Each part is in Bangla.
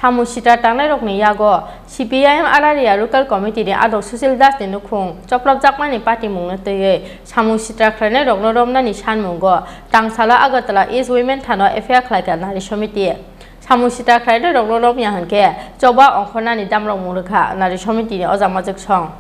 Samusita tangnai rokni yago CPIM Araria local committee ni adok Susil Das ni nukhung choprap jakmani party mungna teye Samusita khlainai rokno romna ni sanmungo tangsala Agartala East Women Thano affair khlaika nari committee Samusita khlainai rokno romya hanke choba ongkhona ni damrok murkha nari committee ni ojamajak song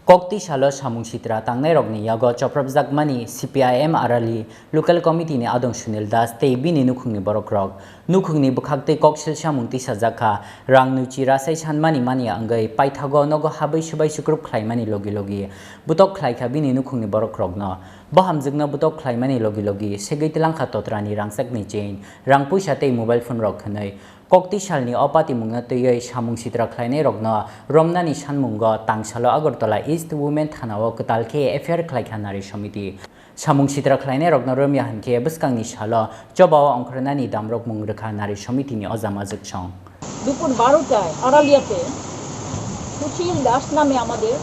Kokti Shalo Samusitra Tangnai Rogni Yago Choprap Jakmani CPIM Arali Local Committee ni Adong Sunil Das Te Bini Nukhungni Borokrok Nukhungni Bukhakte Kokshil Samungti Sajaka Rang Nuchira Sai Chanmani Mani Angai Paithago Nogo Habai Shubai Sukrup Khlaimani Logi Logi Butok Khlaika Bini Nukhungni Borokrok no Bahamjigna Butok Khlaimani Logi Logi Segaitilang Khatotrani Rangsak ni Chain Rang Puisa Te mobile phone rok khanai Kokti Shalni Opati Mungna Teye Samusitra Khlainai Rogno Romnani Sanmungo Tangsalo Agartala East Women Thanao Kutalke affair Khlaikhanari Committee Samusitra Khlainai Rogno Romya Hanke Buskangni Shalo Jobao Ongkhrnani Damrok Mungrekha Nari Committee ni Ojamajak Song দুপুর 12টায় আড়ালিয়াতে সুশীল দাস নামে আমাদের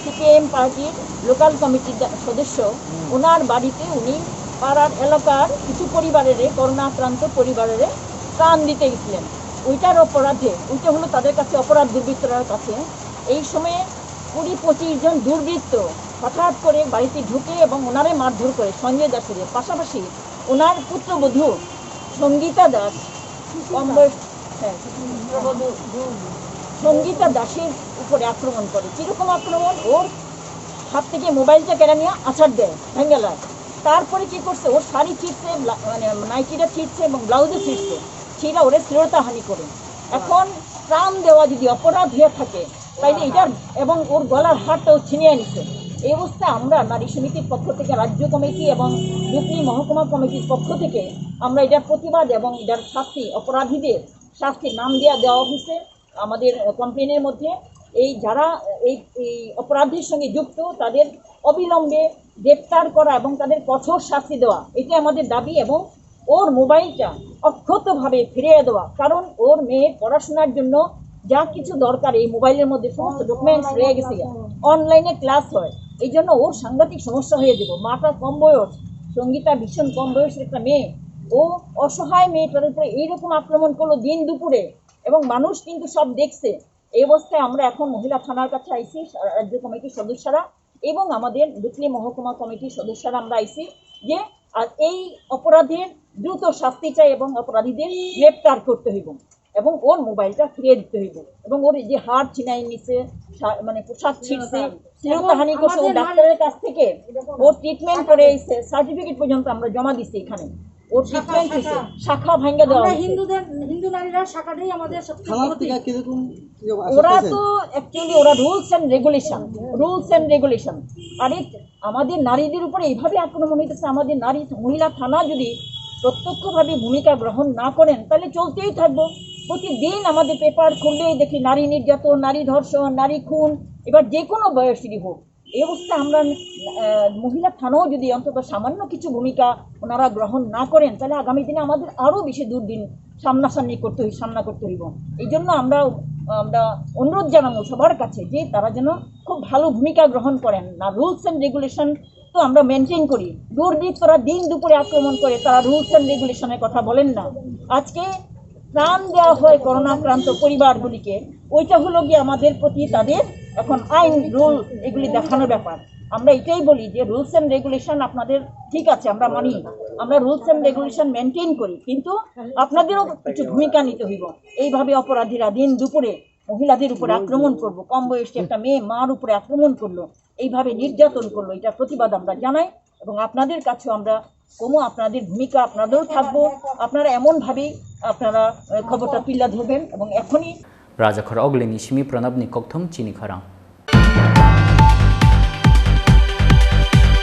সিপিএম পার্টির লোকাল কমিটির সদস্য ওনার বাড়িতে উনি পাড়ার এলাকার কিছু পরিবারের করোনা আক্রান্ত পরিবারের প্রাণ দিতে গেছিলেন ওইটার অপরাধে ওইটা হলো তাদের কাছে অপরাধ দুর্বৃত্তরার কাছে এই সময়ে 20-25 জন দুর্বৃত্ত হঠাৎ করে বাড়িতে ঢুকে এবং ওনারে মারধর করে সঞ্জয় দাসের পাশাপাশি ওনার পুত্রবধূ সঙ্গীতা দাস সঙ্গীতা দাসের উপরে আক্রমণ করে কিরকম আক্রমণ ওর হাত থেকে মোবাইলটা কেড়ে নিয়ে আছাড় দেয় ভেঙ্গেলায় তারপরে কি করছে ওর শাড়ি ছিঁড়ছে মানে নাইটিটা ছিঁড়ছে এবং ব্লাউজও ছিঁড়ছে ছিঁড়া ওরে শ্লীলতাহানি করে এখন প্রাণ দেওয়া যদি অপরাধ হয়ে থাকে তাইলে এটার এবং ওর গলার হারটাও ছিনিয়ে নিচ্ছে এই অবস্থায় আমরা নারী সমিতির পক্ষ থেকে রাজ্য কমিটি এবং ডুকলি মহকুমা কমিটির পক্ষ থেকে আমরা এটার প্রতিবাদ এবং এটার শাস্তি অপরাধীদের শাস্তির নাম দেওয়া হয়েছে আমাদের কমপ্লেনের মধ্যে এই যারা এই অপরাধের সঙ্গে যুক্ত তাদের অবিলম্বে গ্রেপ্তার করা এবং তাদের কঠোর শাস্তি দেওয়া এটা আমাদের দাবি এবং ওর মোবাইলটা অক্ষতভাবে ফিরিয়ে দেওয়া কারণ ওর মেয়ের পড়াশোনার জন্য যা কিছু দরকার এই মোবাইলের মধ্যে সমস্ত ডকুমেন্টস রয়ে গেছে অনলাইনে ক্লাস হয় এই জন্য ওর সাংঘাতিক সমস্যা হয়ে যাব মাটা কম বয়স সঙ্গীতা ভীষণ কম বয়সের একটা মেয়ে ও অসহায় মেয়েটার উপরে এইরকম আক্রমণ করলো দিন দুপুরে এবং মানুষ কিন্তু সব দেখছে এই অবস্থায় আমরা এখন মহিলা থানার কাছে আইছি রাজ্য কমিটির সদস্যরা এবং আমাদের ডুকলি মহকুমা কমিটির সদস্যরা আমরা আইছি যে এই অপরাধের দ্রুত শাস্তি চাই এবং অপরাধীদের গ্রেপ্তার করতে হইব এবং ওর মোবাইলটা ফিরিয়ে দিতে হইব এবং ওর যে হাড় ছিনাই নিছে মানে পোশাক ছিঁড়ছে শ্লীলতাহানি করছে ও ডাক্তারের কাছ থেকে ওর ট্রিটমেন্ট করে এসে সার্টিফিকেট পর্যন্ত আমরা জমা দিচ্ছি এখানে ওর ট্রিটমেন্ট হয়েছে শাখা ভাঙ্গা দেওয়া হিন্দু নারীরা শাখাটাই আমাদের ওরা তো অ্যাকচুয়ালি ওরা রুলস অ্যান্ড রেগুলেশন আরে আমাদের নারীদের উপরে এইভাবে আক্রমণ হইতেছে আমাদের নারী মহিলা থানা যদি প্রত্যক্ষভাবে ভূমিকা গ্রহণ না করেন তাহলে চলতেই থাকবো প্রতিদিন আমাদের পেপার খুললেই দেখি নারী নির্যাতন নারী ধর্ষণ নারী খুন এবার যে কোনো বয়সেরই হোক এই অবস্থায় আমরা মহিলা থানাও যদি অন্তত সামান্য কিছু ভূমিকা ওনারা গ্রহণ না করেন তাহলে আগামী দিনে আমাদের আরও বেশি দুর্দিন সামনা করতে হইব এই জন্য আমরা অনুরোধ জানাবো সবার কাছে যে তারা যেন খুব ভালো ভূমিকা গ্রহণ করেন না রুলস অ্যান্ড রেগুলেশন তো আমরা মেনটেন করি দুর্বৃত্তরা দিন দুপুরে আক্রমণ করে তারা রুলস অ্যান্ড রেগুলেশনের কথা বলেন না আজকে প্রাণ দেওয়া হয় করোনা আক্রান্ত পরিবারগুলিকে ওইটা হলো গিয়ে আমাদের প্রতি তাদের এখন আইন রুল এগুলি দেখানোর ব্যাপার আমরা এটাই বলি যে রুলস অ্যান্ড রেগুলেশন আপনাদের ঠিক আছে আমরা মানি আমরা রুলস অ্যান্ড রেগুলেশন মেনটেন করি কিন্তু আপনাদেরও কিছু ভূমিকা নিতে হইব এইভাবে অপরাধীরা দিন দুপুরে মহিলাদের উপরে আক্রমণ করবো কম বয়সী একটা মেয়ে মার উপরে আক্রমণ করলো এইভাবে নির্যাতন করলো এটা প্রতিবাদ আমরা জানাই এবং আপনাদের কাছেও আমরা আপনাদের ভূমিকা আপনাদেরও থাকবো আপনারা এমনভাবেই আপনারা খবরটা তুলে ধরবেন এবং এখনই Rajakhor Ogleni Shimi Pranabni Kokthum Chini Kharang